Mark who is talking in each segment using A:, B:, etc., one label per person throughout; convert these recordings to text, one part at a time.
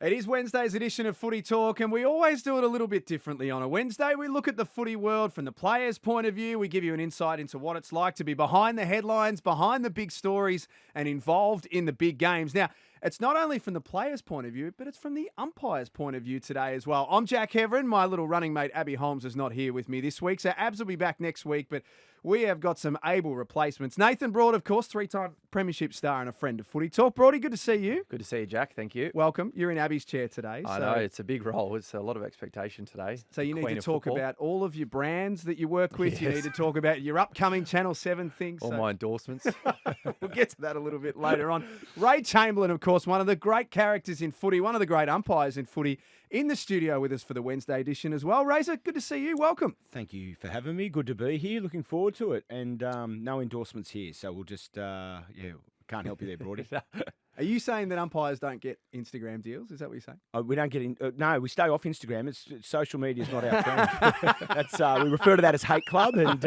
A: It is Wednesday's edition of Footy Talk, and we always do it a little bit differently on a Wednesday. We look at the footy world from the players' point of view. We give you an insight into what it's like to be behind the headlines, behind the big stories, and involved in the big games. Now, it's not only from the players' point of view, but it's from the umpire's point of view today as well. I'm Jack Heverin. My little running mate, Abby Holmes, is not here with me this week, so Abs will be back next week, but we have got some able replacements. Nathan Broad, of course, three-time premiership star and a friend of Footy Talk. Broady, good to see you.
B: Good to see you, Jack. Thank you.
A: Welcome. You're in Abby's chair today.
B: I know, it's a big role. It's a lot of expectation today.
A: So you need
B: Queen
A: to
B: of
A: talk
B: football.
A: about all of your brands that you work with. You
B: Yes.
A: need to talk about your upcoming Channel 7 things.
B: All my endorsements.
A: We'll get to that a little bit later on. Ray Chamberlain, of course, one of the great characters in footy, one of the great umpires in footy, in the studio with us for the Wednesday edition as well. Razor, good to see you. Welcome.
C: Thank you for having me. Good to be here. Looking forward to it. And no endorsements here, so we'll just, can't help you there, Broady.
A: Are you saying that umpires don't get Instagram deals? Is that what you're saying?
C: We don't get in. No, we stay off Instagram. It's social media is not our friend. That's we refer to that as hate club, and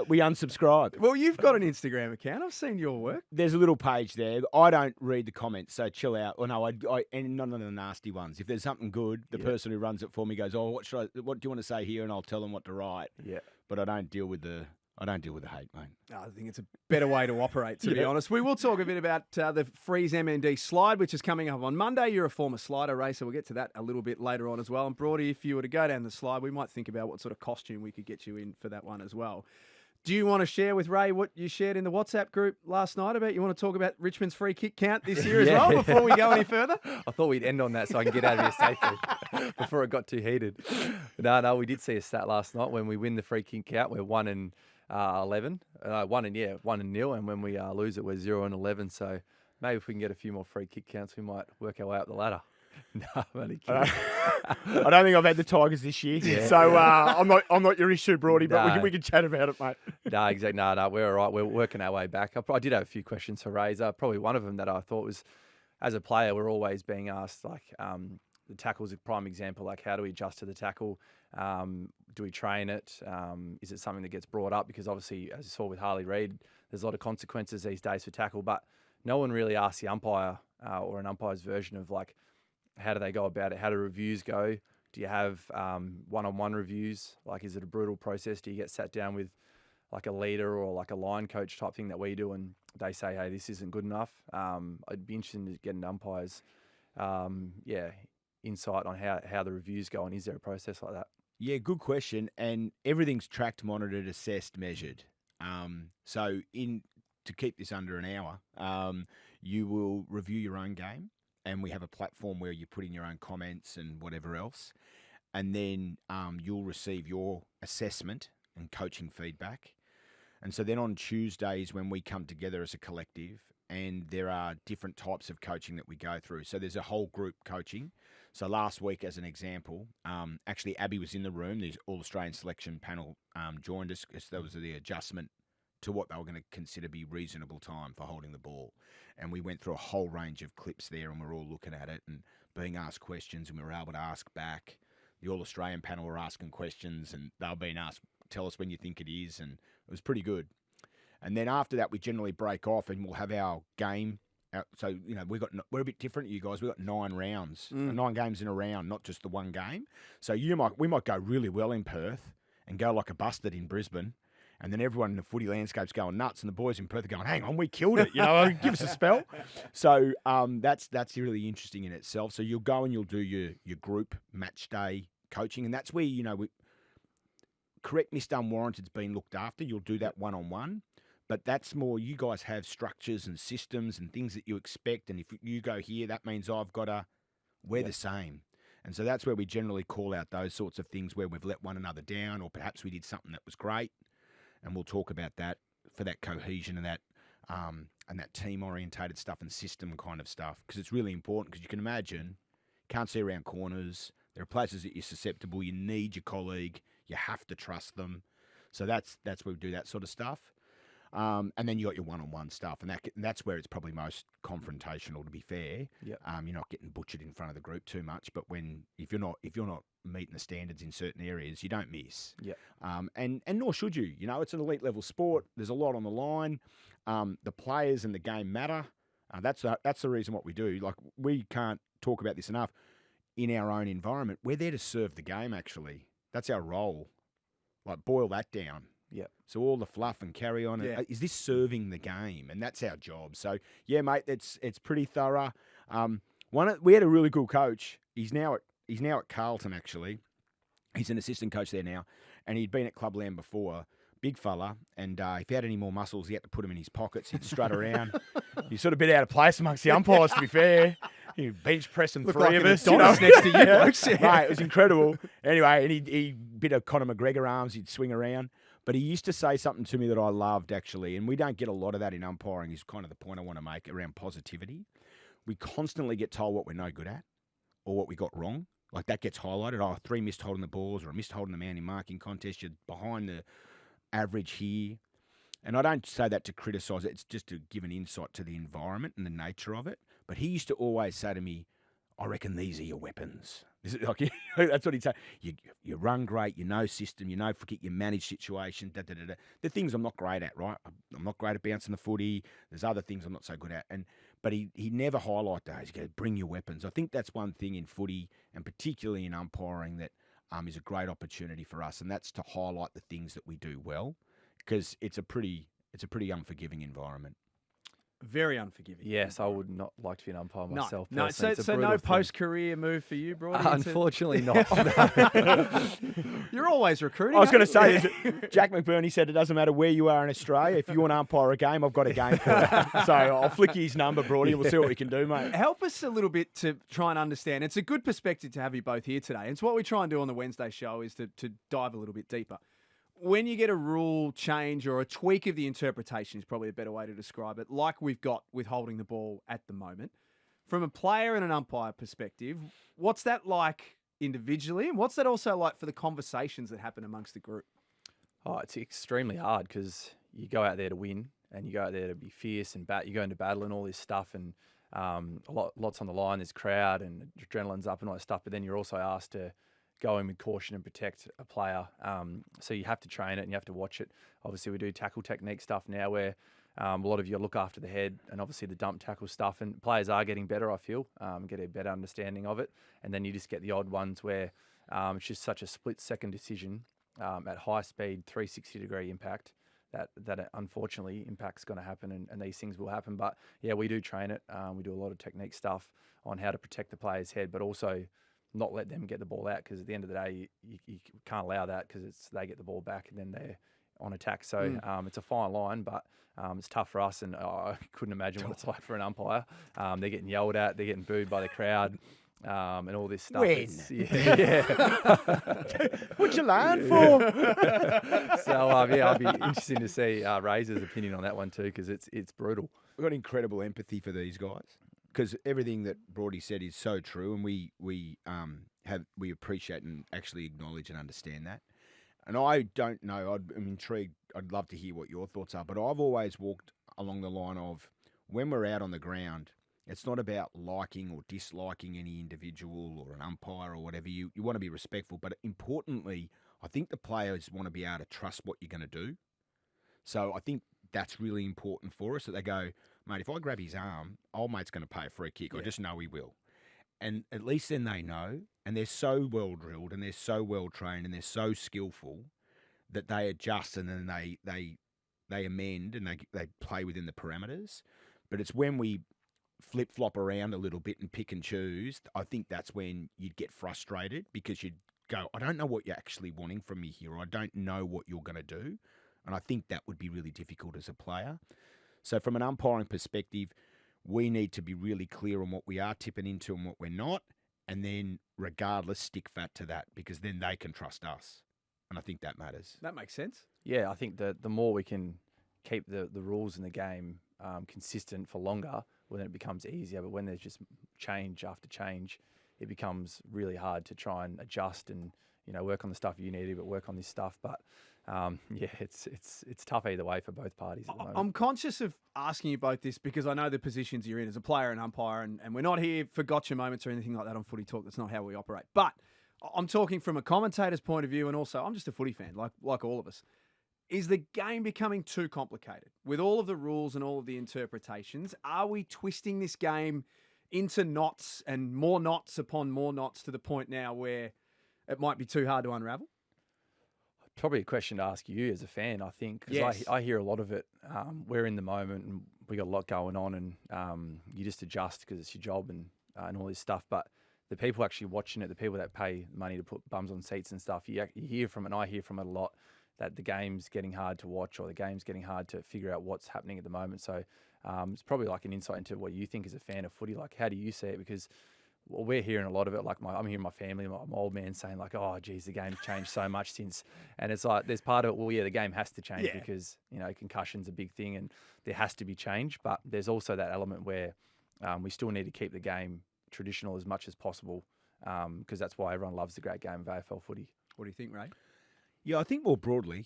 C: we unsubscribe.
A: Well, you've got an Instagram account. I've seen your work.
C: There's a little page there. I don't read the comments, so chill out. Or no, and none of the nasty ones. If there's something good, the person who runs it for me goes, "Oh, what do you want to say here?" And I'll tell them what to write.
B: Yeah.
C: But I don't deal with the hate, mate.
A: I think it's a better way to operate, to be honest. We will talk a bit about the Freeze MND slide, which is coming up on Monday. You're a former slider racer. We'll get to that a little bit later on as well. And Broady, if you were to go down the slide, we might think about what sort of costume we could get you in for that one as well. Do you want to share with Ray what you shared in the WhatsApp group last night about you want to talk about Richmond's free kick count this year as well before we go any further?
B: I thought we'd end on that so I can get out of here safely before it got too heated. No, we did see a stat last night. When we win the free kick count, we're 1-11. 1-0, and when we lose it, we're 0-11. So maybe if we can get a few more free kick counts, we might work our way up the ladder. No, I'm only kidding.
C: I don't think I've had the Tigers this year, so I'm not your issue, Broady. But we can chat about it, mate.
B: No, exactly. No, we're all right. We're working our way back. I did have a few questions for Razor. Probably one of them that I thought was, as a player, we're always being asked, like, the tackle's a prime example. Like, how do we adjust to the tackle? Do we train it? Is it something that gets brought up? Because obviously, as you saw with Harley Reid, there's a lot of consequences these days for tackle, but no one really asks the umpire or an umpire's version of, like, how do they go about it? How do reviews go? Do you have one-on-one reviews? Like, is it a brutal process? Do you get sat down with like a leader or like a line coach type thing that we do and they say, hey, this isn't good enough? I'd be interested in getting umpires, insight on how the reviews go, and is there a process like that?
C: Yeah, good question. And everything's tracked, monitored, assessed, measured. So to keep this under an hour, you will review your own game, and we have a platform where you put in your own comments and whatever else. And then you'll receive your assessment and coaching feedback. And so then on Tuesdays when we come together as a collective, and there are different types of coaching that we go through. So there's a whole group coaching. So last week, as an example, actually Abby was in the room. The All-Australian selection panel joined us because there was the adjustment to what they were going to consider be reasonable time for holding the ball. And we went through a whole range of clips there, and we're all looking at it and being asked questions, and we were able to ask back. The All-Australian panel were asking questions, and they were being asked, tell us when you think it is, and it was pretty good. And then after that, we generally break off, and we'll have our game. So, we're a bit different, you guys. We've got 9 rounds, 9 games in a round, not just the one game. So we might go really well in Perth and go like a busted in Brisbane. And then everyone in the footy landscape's going nuts, and the boys in Perth are going, hang on, we killed it. Give us a spell. So that's really interesting in itself. So you'll go and you'll do your group match day coaching, and that's where, correct missed unwarranted's been looked after. You'll do that one-on-one. But that's more, you guys have structures and systems and things that you expect. And if you go here, that means we're the same. And so that's where we generally call out those sorts of things where we've let one another down, or perhaps we did something that was great. And we'll talk about that for that cohesion and that team-orientated stuff and system kind of stuff. Because it's really important, because you can imagine, you can't see around corners. There are places that you're susceptible. You need your colleague. You have to trust them. So that's where we do that sort of stuff. And then you got your one-on-one stuff, and that's where it's probably most confrontational, to be fair.
B: Yep.
C: You're not getting butchered in front of the group too much, but if you're not meeting the standards in certain areas, you don't miss.
B: Yep.
C: And nor should you. It's an elite level sport. There's a lot on the line. The players and the game matter. That's the reason what we do. Like, we can't talk about this enough. in our own environment, we're there to serve the game, actually. That's our role. Like, boil that down.
B: Yep.
C: So all the fluff and carry on,
A: Yeah.
C: is this serving the game? And that's our job. So, yeah, mate, it's pretty thorough. We had a really cool coach. He's now at Carlton, actually. He's an assistant coach there now, and he'd been at Clubland before. Big fella, and if he had any more muscles, he had to put them in his pockets. He'd strut around. He's sort of a bit out of place amongst the umpires, to be fair. He'd bench pressing
A: Looked
C: three
A: like
C: of
A: an
C: us.
A: Adonis next to you, blokes. Yeah.
C: Mate, it was incredible. Anyway, and he bit of Conor McGregor arms. He'd swing around. But he used to say something to me that I loved, actually, and we don't get a lot of that in umpiring, is kind of the point I want to make around positivity. We constantly get told what we're no good at or what we got wrong. Like, that gets highlighted. Oh, 3 missed holding the balls or a missed holding the man in marking contest. You're behind the average here. And I don't say that to criticise it. It's just to give an insight to the environment and the nature of it. But he used to always say to me, I reckon these are your weapons. This is like, that's what he'd say. You run great, you know system, you know kick, you manage situation, da-da-da-da. The things I'm not great at, right? I'm not great at bouncing the footy. There's other things I'm not so good at. But he never highlight those. He goes, bring your weapons. I think that's one thing in footy, and particularly in umpiring, that is a great opportunity for us, and that's to highlight the things that we do well, because it's a pretty unforgiving environment.
A: Very unforgiving.
B: Yes, I would not like to be an umpire myself.
A: No,
B: personally. It's a
A: so no
B: brutal thing.
A: post-career move for you, Brody?
B: Unfortunately not.
A: You're always recruiting.
C: I was going to
A: aren't
C: say,
A: you?
C: Jack McBurney said it doesn't matter where you are in Australia. If you want to umpire a game, I've got a game for you. So I'll flick you his number, Brody. We'll see what we can do, mate.
A: Help us a little bit to try and understand. It's a good perspective to have you both here today. It's what we try and do on the Wednesday show, is to dive a little bit deeper. When you get a rule change or a tweak of the interpretation is probably a better way to describe it, like we've got with holding the ball at the moment, from a player and an umpire perspective, what's that like individually, and what's that also like for the conversations that happen amongst the group?
B: Oh, it's extremely hard because you go out there to win and you go out there to be fierce and you go into battle and all this stuff, and lots on the line. There's crowd and adrenaline's up and all that stuff, but then you're also asked to go in with caution and protect a player. So you have to train it and you have to watch it. Obviously, we do tackle technique stuff now where a lot of you look after the head and obviously the dump tackle stuff. And players are getting better, I feel, get a better understanding of it. And then you just get the odd ones where it's just such a split-second decision at high speed, 360-degree impact that unfortunately impact's going to happen and these things will happen. But, yeah, we do train it. We do a lot of technique stuff on how to protect the player's head, but also not let them get the ball out, because at the end of the day, you can't allow that, because they get the ball back and then they're on attack. So it's a fine line, but it's tough for us, and I couldn't imagine what it's like for an umpire. They're getting yelled at, they're getting booed by the crowd, and all this stuff.
C: When?
B: Yeah.
C: What'd you learn for?
B: So, yeah, I'll be interested to see Razor's opinion on that one too, because it's brutal.
C: We've got incredible empathy for these guys, because everything that Brody said is so true, and we appreciate and actually acknowledge and understand that. And I don't know, I'm intrigued. I'd love to hear what your thoughts are, but I've always walked along the line of, when we're out on the ground, it's not about liking or disliking any individual or an umpire or whatever. You want to be respectful, but importantly, I think the players want to be able to trust what you're going to do. So I think that's really important for us, that they go, mate, if I grab his arm, old mate's going to pay a free kick. I just know he will. And at least then they know, and they're so well drilled and they're so well trained and they're so skillful that they adjust, and then they amend and they play within the parameters. But it's when we flip-flop around a little bit and pick and choose, I think that's when you'd get frustrated, because you'd go, I don't know what you're actually wanting from me here. I don't know what you're going to do. And I think that would be really difficult as a player. So from an umpiring perspective, we need to be really clear on what we are tipping into and what we're not, and then regardless, stick fat to that, because then they can trust us. And I think that matters.
A: That makes sense.
B: Yeah, I think the more we can keep the rules in the game consistent for longer, well, then it becomes easier. But when there's just change after change, it becomes really hard to try and adjust and, work on the stuff you need to, but work on this stuff. But yeah, it's tough either way for both parties at the moment.
A: I'm conscious of asking you both this because I know the positions you're in as a player and umpire, and we're not here for gotcha moments or anything like that on Footy Talk. That's not how we operate. But I'm talking from a commentator's point of view, and also I'm just a footy fan, like all of us. Is the game becoming too complicated with all of the rules and all of the interpretations? Are we twisting this game into knots and more knots upon more knots to the point now where it might be too hard to unravel?
B: Probably a question to ask you as a fan, I think, because
A: Yes.
B: I hear a lot of it. We're in the moment and we got a lot going on, and you just adjust because it's your job and all this stuff. But the people actually watching it, the people that pay money to put bums on seats and stuff, you hear from it, and I hear from it a lot, that the game's getting hard to watch or the game's getting hard to figure out what's happening at the moment. So it's probably like an insight into what you think as a fan of footy. Like, how do you see it? Because we're hearing a lot of it. Like I'm hearing my family, my old man saying like, "Oh, geez, the game's changed so much since." And it's like there's part of it. Well, yeah, the game has to change because concussion's a big thing, and there has to be change. But there's also that element where we still need to keep the game traditional as much as possible because that's why everyone loves the great game of AFL footy.
A: What do you think, Ray?
C: Yeah, I think more broadly,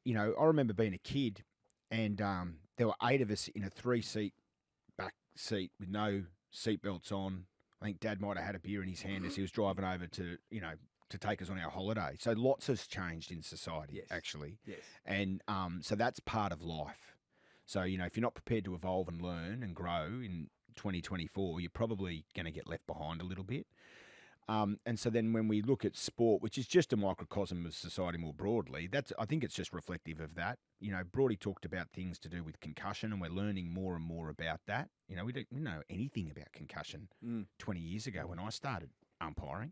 C: I remember being a kid and there were 8 of us in a 3-seat back seat with no seatbelts on. I think Dad might have had a beer in his hand as he was driving over to take us on our holiday. So lots has changed in society, actually.
A: Yes.
C: And so that's part of life. So, if you're not prepared to evolve and learn and grow in 2024, you're probably going to get left behind a little bit. And so then when we look at sport, which is just a microcosm of society more broadly, I think it's just reflective of that. Brody talked about things to do with concussion, and we're learning more and more about that. We didn't know anything about concussion 20 years ago when I started umpiring.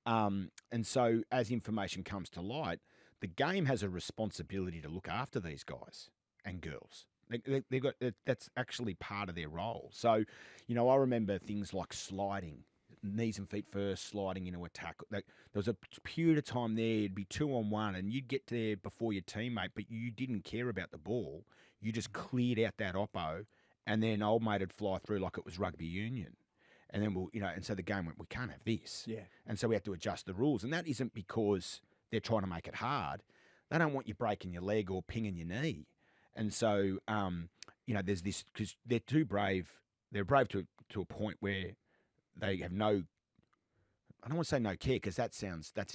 C: And so as information comes to light, the game has a responsibility to look after these guys and girls. They've got that's actually part of their role. So, I remember things like sliding, knees and feet first, sliding into a tackle. There was a period of time there, it'd be 2-on-1, and you'd get there before your teammate, but you didn't care about the ball. You just cleared out that oppo, and then old mate would fly through like it was rugby union. And then and so the game went, we can't have this.
A: Yeah.
C: And so we had to adjust the rules. And that isn't because they're trying to make it hard. They don't want you breaking your leg or pinging your knee. And so, there's this, because they're too brave. They're brave to a point where they have no, I don't want to say no care because that's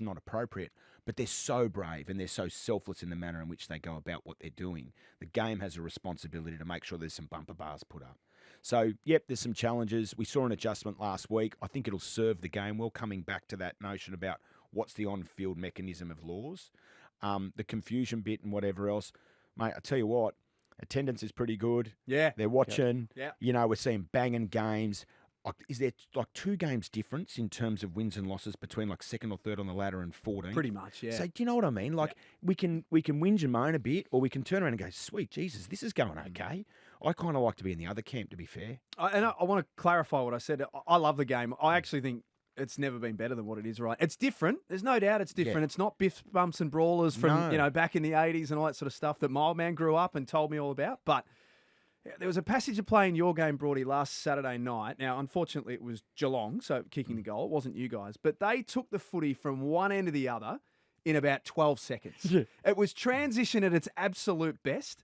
C: not appropriate, but they're so brave and they're so selfless in the manner in which they go about what they're doing. The game has a responsibility to make sure there's some bumper bars put up. So, yep, there's some challenges. We saw an adjustment last week. I think it'll serve the game well, coming back to that notion about what's the on-field mechanism of laws. The confusion bit and whatever else. Mate, I tell you what, attendance is pretty good.
A: Yeah.
C: They're watching.
A: Yeah.
C: We're seeing banging games. Is there like 2 games difference in terms of wins and losses between like second or third on the ladder and 14?
A: Pretty much, yeah.
C: So do you know what I mean? Like we can whinge and moan a bit, or we can turn around and go, sweet Jesus, this is going okay. I kind of like to be in the other camp, to be fair.
A: I want to clarify what I said. I love the game. I actually think it's never been better than what it is right. It's different. There's no doubt it's different.
C: Yeah.
A: It's not biffs, bumps and brawlers from,
C: No.
A: Back in the 80s and all that sort of stuff that my old man grew up and told me all about. But there was a passage of play in your game, Brody, last Saturday night. Now, unfortunately, it was Geelong, so kicking the goal. It wasn't you guys. But they took the footy from one end to the other in about 12 seconds.
C: Yeah.
A: It was transition at its absolute best.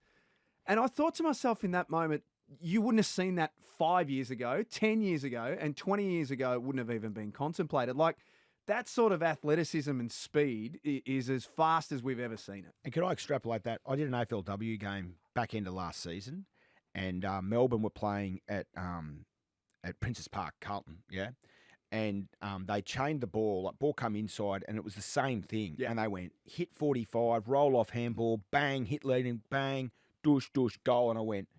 A: And I thought to myself in that moment, you wouldn't have seen that 5 years ago, 10 years ago, and 20 years ago, it wouldn't have even been contemplated. Like, that sort of athleticism and speed is as fast as we've ever seen it.
C: And can I extrapolate that? I did an AFLW game back end of last season, and Melbourne were playing at Princess Park, Carlton, yeah? And they chained the ball, like ball come inside, and it was the same thing.
A: Yeah.
C: And they went, hit 45, roll off handball, bang, hit leading, bang, douche, goal. And I went,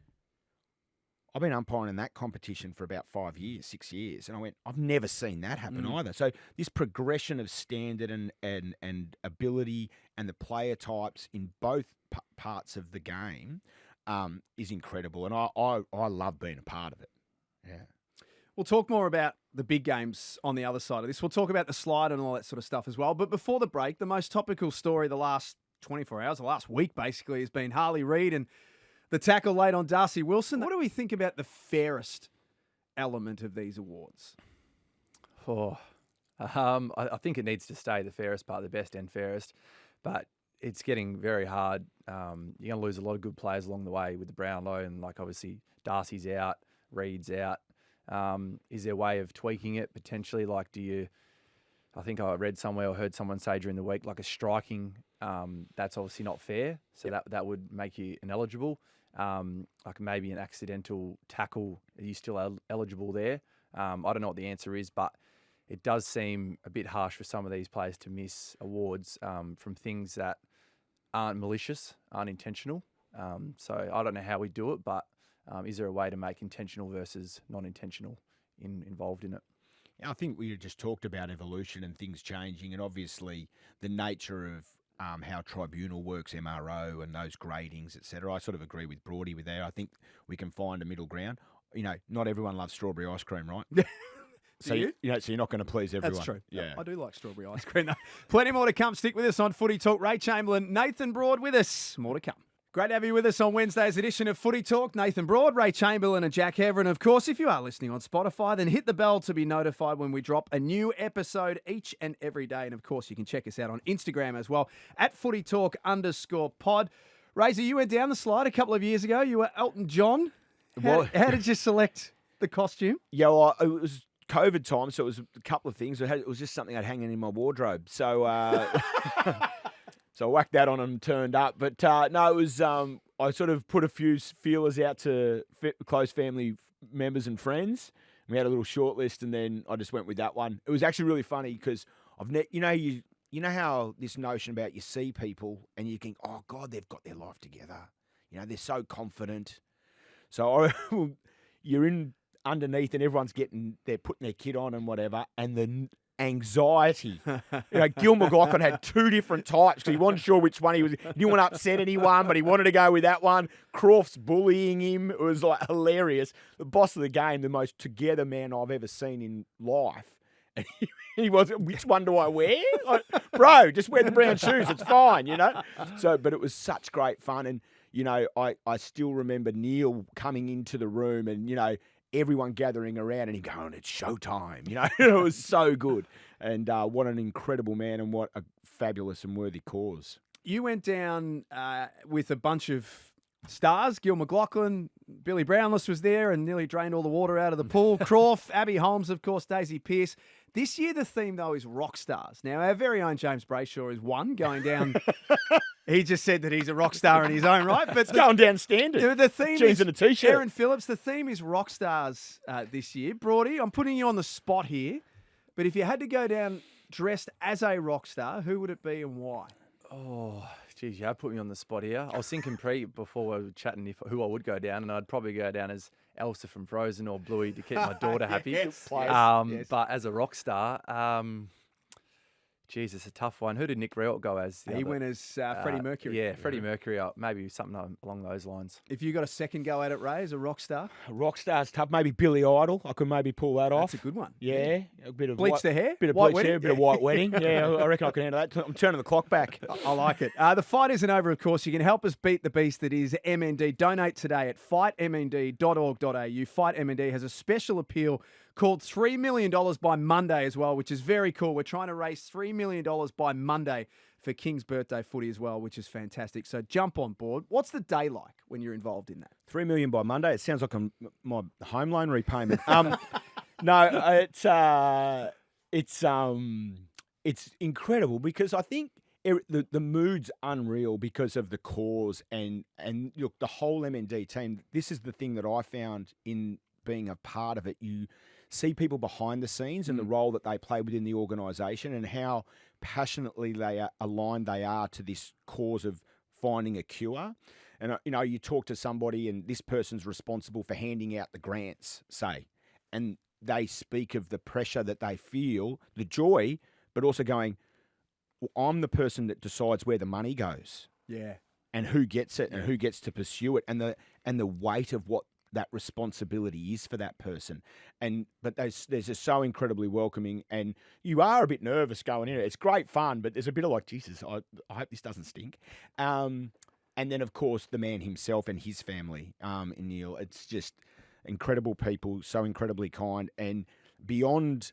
C: I've been umpiring in that competition for about 5 years, 6 years. And I went, I've never seen that happen either. So this progression of standard and ability and the player types in both parts of the game is incredible. And I love being a part of it. Yeah.
A: We'll talk more about the big games on the other side of this. We'll talk about the slide and all that sort of stuff as well. But before the break, the most topical story the last 24 hours, the last week basically, has been Harley Reid and the tackle laid on Darcy Wilson. What do we think about the fairest element of these awards?
B: I think it needs to stay the fairest part, the best and fairest. But it's getting very hard. You're going to lose a lot of good players along the way with the Brownlow, and like obviously Darcy's out, Reid's out. Is there a way of tweaking it potentially? Like, I think I read somewhere or heard someone say during the week, like a striking, that's obviously not fair. So that would make you ineligible. Like maybe an accidental tackle, are you still eligible there? I don't know what the answer is, but it does seem a bit harsh for some of these players to miss awards from things that aren't malicious, aren't intentional. So I don't know how we do it, but is there a way to make intentional versus non-intentional involved in it?
C: I think we just talked about evolution and things changing, and obviously the nature of how tribunal works, MRO, and those gradings, etc. I sort of agree with Broady with that. I think we can find a middle ground. Not everyone loves strawberry ice cream, right? So
A: you?
C: So you're not going to please everyone.
A: That's true.
C: Yeah.
A: I do like strawberry ice cream. Though. Plenty more to come. Stick with us on Footy Talk. Ray Chamberlain, Nathan Broad with us. More to come. Great to have you with us on Wednesday's edition of Footy Talk. Nathan Broad, Ray Chamberlain and Jack Hever. And of course, if you are listening on Spotify, then hit the bell to be notified when we drop a new episode each and every day. And of course, you can check us out on Instagram as well, at @FootyTalk_pod. Razor, you went down the slide a couple of years ago. You were Elton John. How did you select the costume?
C: Yeah, well, it was COVID time, so it was a couple of things. It was just something I'd hanging in my wardrobe. So so I whacked that on and turned up. But no, it was I sort of put a few feelers out to close family members and friends. We had a little short list, and then I just went with that one. It was actually really funny because you know how this notion about you see people and you think, oh God, they've got their life together. They're so confident. So you're in underneath and they're putting their kit on and whatever, and the anxiety. Gil McLachlan had two different types because he wasn't sure which one he didn't want to upset anyone, but he wanted to go with that one. Croft's bullying him. It was like hilarious. The boss of the game, the most together man I've ever seen in life. And he wasn't, which one do I wear? Bro, just wear the brown shoes. It's fine, but it was such great fun. And, I still remember Neil coming into the room and, everyone gathering around and him going, it's showtime. It was so good. And what an incredible man and what a fabulous and worthy cause.
A: You went down with a bunch of stars. Gil McLachlan, Billy Brownless was there and nearly drained all the water out of the pool. Croft, Abby Holmes, of course, Daisy Pearce. This year, the theme, though, is rock stars. Now, our very own James Brayshaw is one going down. He just said that he's a rock star in his own right. But
C: it's going down standard.
A: The theme
C: Jeans
A: is,
C: and a T-shirt.
A: Aaron Phillips, the theme is rock stars this year. Broady, I'm putting you on the spot here. But if you had to go down dressed as a rock star, who would it be and why?
B: Oh, geez, you put me on the spot here. I was thinking before we were chatting who I would go down, and I'd probably go down as Elsa from Frozen or Bluey to keep my daughter happy.
A: Yes.
B: But as a rock star, geez, it's a tough one. Who did Nick Riot go as?
A: He went as Freddie Mercury.
B: Yeah, Freddie Mercury. Maybe something along those lines.
A: If you got a second go at it, Ray, as a rock star?
C: A rock star's tough. Maybe Billy Idol. I could maybe pull that off.
A: That's a good one.
C: Yeah. A bit of
A: bleach the hair?
C: Bit of
A: white
C: bleach
A: wedding?
C: hair, a bit of white wedding. Yeah, I reckon I can handle that. I'm turning the clock back.
A: I like it. The fight isn't over, of course. You can help us beat the beast that is MND. Donate today at fightmnd.org.au. Fight MND has a special appeal called $3 million by Monday as well, which is very cool. We're trying to raise $3 million by Monday for King's birthday footy as well, which is fantastic. So jump on board. What's the day like when you're involved in that?
C: $3 million by Monday. It sounds like my home loan repayment. No, it's incredible because I think the mood's unreal because of the cause and look, the whole MND team. This is the thing that I found in being a part of it. You see people behind the scenes and the role that they play within the organisation and how passionately they are aligned they are to this cause of finding a cure. And, you talk to somebody and this person's responsible for handing out the grants, say, and they speak of the pressure that they feel, the joy, but also going, well, I'm the person that decides where the money goes.
A: Yeah.
C: And who gets it and who gets to pursue it and the weight of what that responsibility is for that person. But they're just so incredibly welcoming and you are a bit nervous going in it. It's great fun, but there's a bit of like, Jesus, I hope this doesn't stink. And then, of course, the man himself and his family, in Neil. It's just incredible people, so incredibly kind. And beyond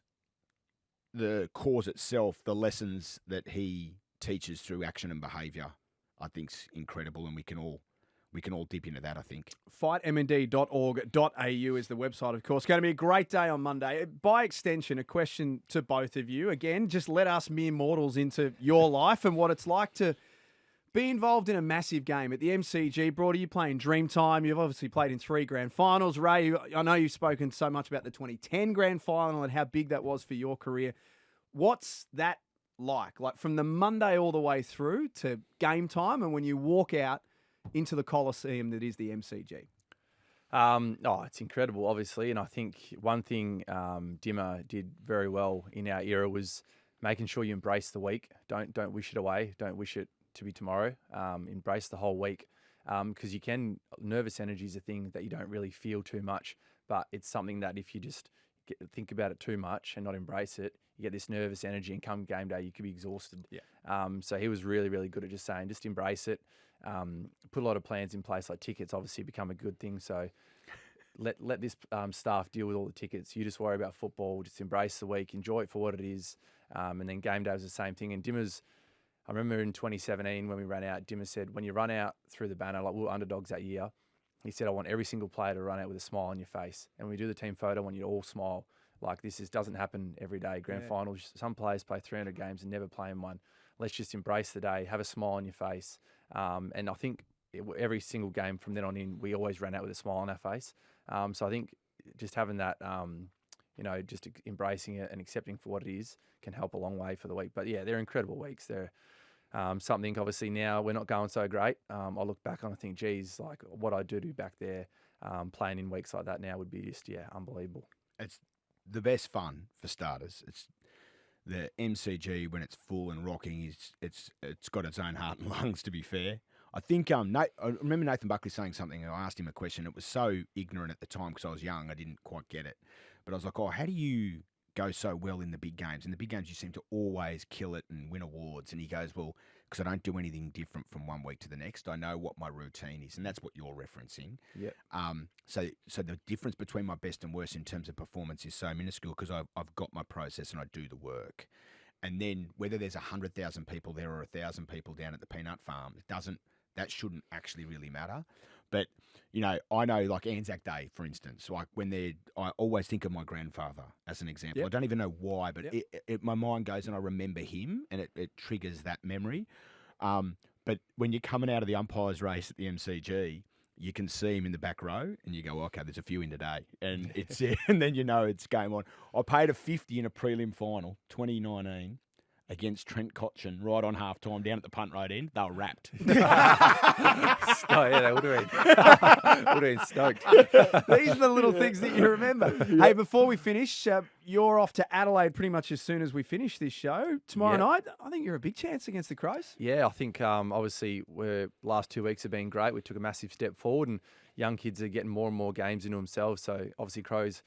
C: the cause itself, the lessons that he teaches through action and behaviour, I think's incredible, and we can all dip into that, I think.
A: Fightmnd.org.au is the website, of course. Going to be a great day on Monday. By extension, a question to both of you. Again, just let us mere mortals into your life and what it's like to be involved in a massive game at the MCG. Broady, you play in Dreamtime. You've obviously played in 3 grand finals. Ray, I know you've spoken so much about the 2010 grand final and how big that was for your career. What's that like? Like from the Monday all the way through to game time and when you walk out into the Coliseum that is the MCG?
B: It's incredible, obviously. And I think one thing Dimmer did very well in our era was making sure you embrace the week. Don't wish it away. Don't wish it to be tomorrow. Embrace the whole week because nervous energy is a thing that you don't really feel too much, but it's something that if you just think about it too much and not embrace it, you get this nervous energy and come game day, you could be exhausted.
A: Yeah.
B: So he was really, really good at just saying, just embrace it. Put a lot of plans in place, like tickets obviously become a good thing. So let this staff deal with all the tickets. You just worry about football, just embrace the week, enjoy it for what it is. And then game day was the same thing. And Dimmer's, I remember in 2017 when we ran out, Dimmer said, when you run out through the banner, like we were underdogs that year, he said, I want every single player to run out with a smile on your face. And when we do the team photo, I want you to all smile. Like this doesn't happen every day. Grand finals, some players play 300 games and never play in one. Let's just embrace the day, have a smile on your face. And I think every single game from then on in, we always ran out with a smile on our face. So I think just having that, just embracing it and accepting for what it is can help a long way for the week. But yeah, they're incredible weeks. They're something obviously now we're not going so great. I look back and I think, geez, like what I do back there, playing in weeks like that now would be just, unbelievable.
C: It's the best fun for starters. It's the MCG when it's full and rocking. It's got its own heart and lungs, to be fair. I think I remember Nathan Buckley saying something, and I asked him a question. It was so ignorant at the time because I was young. I didn't quite get it. But I was like, how do you go so well in the big games? In the big games, you seem to always kill it and win awards. And he goes, well, because I don't do anything different from one week to the next. I know what my routine is, and that's what you're referencing.
B: Yeah.
C: So the difference between my best and worst in terms of performance is so minuscule because I've got my process and I do the work. And then whether there's 100,000 people there or 1,000 people down at the peanut farm, that shouldn't actually really matter. But, I know like Anzac Day, for instance, like I always think of my grandfather as an example.
A: Yep.
C: I don't even know why, but
A: Yep.
C: my mind goes and I remember him and it triggers that memory. But when you're coming out of the umpires race at the MCG, you can see him in the back row and you go, okay, there's a few in today. And and then it's game on. I paid a 50 in a prelim final, 2019. Against Trent Cotchin right on half-time down at the punt road end. They were wrapped.
B: They would have been stoked.
A: These are the little things that you remember. Hey, before we finish, you're off to Adelaide pretty much as soon as we finish this show. Tomorrow night, I think you're a big chance against the Crows.
B: Yeah, I think obviously last 2 weeks have been great. We took a massive step forward and young kids are getting more and more games into themselves. So obviously Crows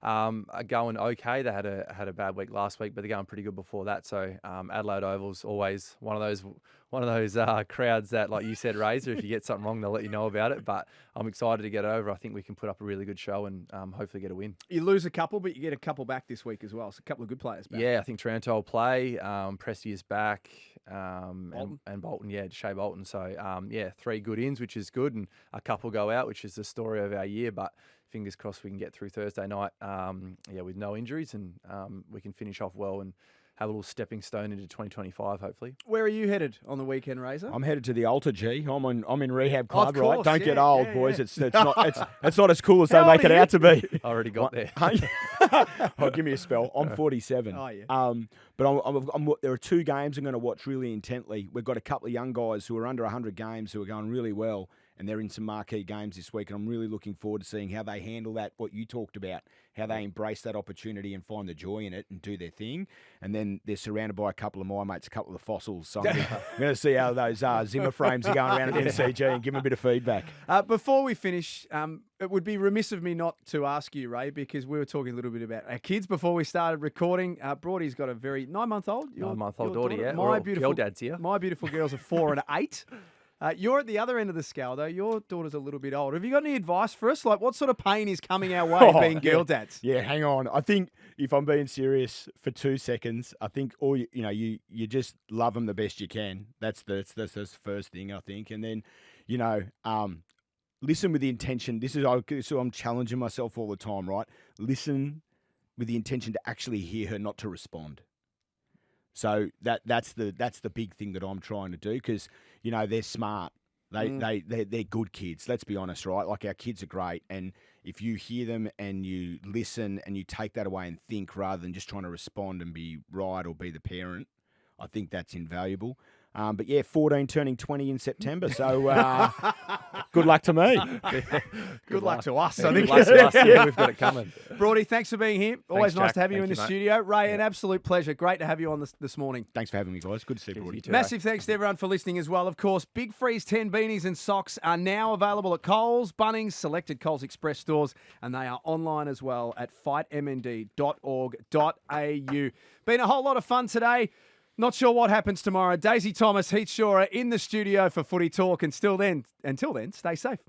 B: are going okay. They had a bad week last week, but they're going pretty good before that. So Adelaide Oval's always one of those crowds that, like you said, Razor, if you get something wrong, they'll let you know about it. But I'm excited to get over. I think we can put up a really good show and hopefully get a win.
A: You lose a couple, but you get a couple back this week as well. So a couple of good players back.
B: Yeah, I think Taranto will play. Presti is back. And Bolton, Shea Bolton. So 3 good ins, which is good, and a couple go out, which is the story of our year. But fingers crossed we can get through Thursday night, with no injuries, and we can finish off well and have a little stepping stone into 2025, hopefully.
A: Where are you headed on the weekend, Razor?
C: I'm headed to the Altar, G. I'm in rehab club,
A: course,
C: right? Don't get
A: yeah,
C: old,
A: yeah,
C: boys.
A: yeah.
C: It's not as cool as they
A: How
C: make
A: old
C: it
A: are
C: out to be.
B: I already got there.
C: Give me a spell. I'm 47.
A: Oh, yeah.
C: But there are 2 games I'm going to watch really intently. We've got a couple of young guys who are under 100 games who are going really well, and they're in some marquee games this week, and I'm really looking forward to seeing how they handle that, what you talked about, how they embrace that opportunity and find the joy in it and do their thing. And then they're surrounded by a couple of my mates, a couple of the fossils. So I'm going to see how those Zimmer frames are going around at the MCG and give them a bit of feedback.
A: Before we finish, it would be remiss of me not to ask you, Ray, because we were talking a little bit about our kids before we started recording. Broady's got a very 9-month-old.
B: 9-month-old daughter, yeah.
A: My beautiful
B: girl dad's here.
A: My beautiful girls are 4 and 8. You're at the other end of the scale, though. Your daughter's a little bit older. Have you got any advice for us? Like, what sort of pain is coming our way being girl dads?
C: Yeah, hang on. I think if I'm being serious for 2 seconds, I think you just love them the best you can. That's the first thing, I think. And then, listen with the intention. So I'm challenging myself all the time, right? Listen with the intention to actually hear her, not to respond. So that's the big thing that I'm trying to do because they're smart. They're good kids. Let's be honest, right? Like our kids are great, and if you hear them and you listen and you take that away and think rather than just trying to respond and be right or be the parent, I think that's invaluable. But yeah, 14 turning 20 in September. So good luck to me.
A: Good luck to us. I
B: Good
A: think.
B: luck to us. Yeah, we've got it coming.
A: Brody, thanks for being here. Always nice
B: Jack.
A: to have you
B: Thank
A: in the
B: you, mate.
A: studio. Ray, an absolute pleasure. Great to have you on this morning.
C: Thanks for having me, guys. Good to see everybody.
B: You too,
A: Massive thanks to everyone for listening as well. Of course, Big Freeze 10 beanies and socks are now available at Coles, Bunnings, selected Coles Express stores, and they are online as well at fightmnd.org.au. Been a whole lot of fun today. Not sure what happens tomorrow. Daisy Thomas, Heath Shaw are in the studio for Footy Talk. And until then, stay safe.